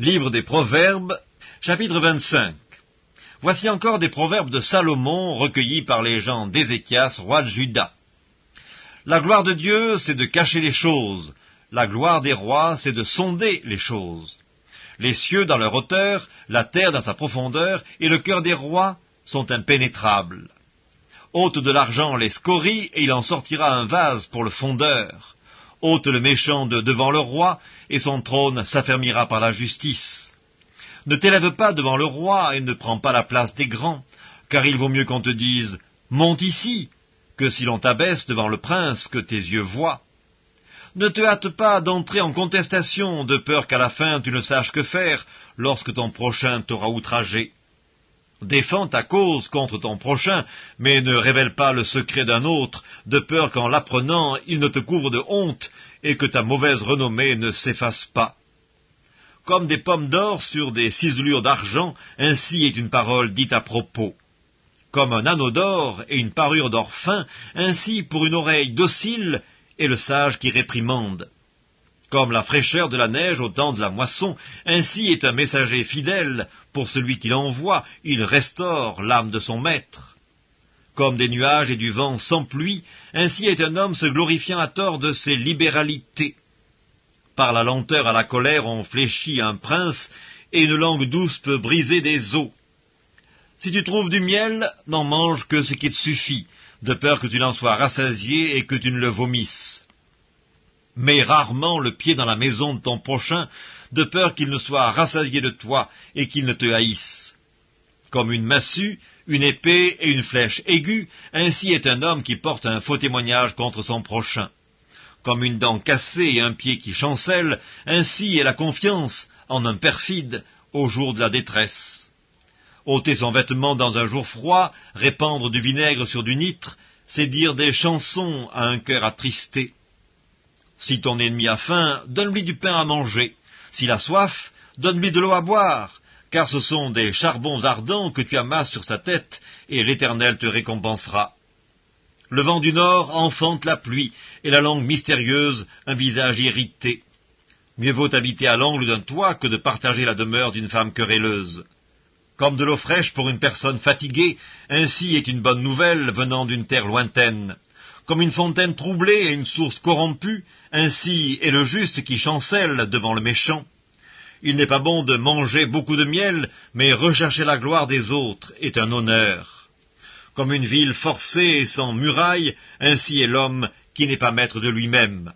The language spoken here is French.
Livre des Proverbes, chapitre 25. Voici encore des proverbes de Salomon recueillis par les gens d'Ézéchias, roi de Juda. La gloire de Dieu, c'est de cacher les choses. La gloire des rois, c'est de sonder les choses. Les cieux dans leur hauteur, la terre dans sa profondeur, et le cœur des rois sont impénétrables. Ôte de l'argent les scories, et il en sortira un vase pour le fondeur. Ôte le méchant de devant le roi, et son trône s'affermira par la justice. Ne t'élève pas devant le roi, et ne prends pas la place des grands, car il vaut mieux qu'on te dise « Monte ici », que si l'on t'abaisse devant le prince que tes yeux voient. Ne te hâte pas d'entrer en contestation, de peur qu'à la fin tu ne saches que faire, lorsque ton prochain t'aura outragé. Défends ta cause contre ton prochain, mais ne révèle pas le secret d'un autre, de peur qu'en l'apprenant, il ne te couvre de honte, et que ta mauvaise renommée ne s'efface pas. Comme des pommes d'or sur des ciselures d'argent, ainsi est une parole dite à propos. Comme un anneau d'or et une parure d'or fin, ainsi pour une oreille docile est le sage qui réprimande. Comme la fraîcheur de la neige au temps de la moisson, ainsi est un messager fidèle, pour celui qui l'envoie, il restaure l'âme de son maître. Comme des nuages et du vent sans pluie, ainsi est un homme se glorifiant à tort de ses libéralités. Par la lenteur à la colère on fléchit un prince, et une langue douce peut briser des os. Si tu trouves du miel, n'en mange que ce qui te suffit, de peur que tu n'en sois rassasié et que tu ne le vomisses. Mets rarement le pied dans la maison de ton prochain, de peur qu'il ne soit rassasié de toi et qu'il ne te haïsse. Comme une massue, une épée et une flèche aiguë, ainsi est un homme qui porte un faux témoignage contre son prochain. Comme une dent cassée et un pied qui chancelle, ainsi est la confiance en un perfide au jour de la détresse. Ôter son vêtement dans un jour froid, répandre du vinaigre sur du nitre, c'est dire des chansons à un cœur attristé. Si ton ennemi a faim, donne-lui du pain à manger. S'il a soif, donne-lui de l'eau à boire, car ce sont des charbons ardents que tu amasses sur sa tête, et l'Éternel te récompensera. Le vent du nord enfante la pluie, et la langue mystérieuse un visage irrité. Mieux vaut habiter à l'angle d'un toit que de partager la demeure d'une femme querelleuse. Comme de l'eau fraîche pour une personne fatiguée, ainsi est une bonne nouvelle venant d'une terre lointaine. Comme une fontaine troublée et une source corrompue, ainsi est le juste qui chancelle devant le méchant. Il n'est pas bon de manger beaucoup de miel, mais rechercher la gloire des autres est un honneur. Comme une ville forcée et sans muraille, ainsi est l'homme qui n'est pas maître de lui-même.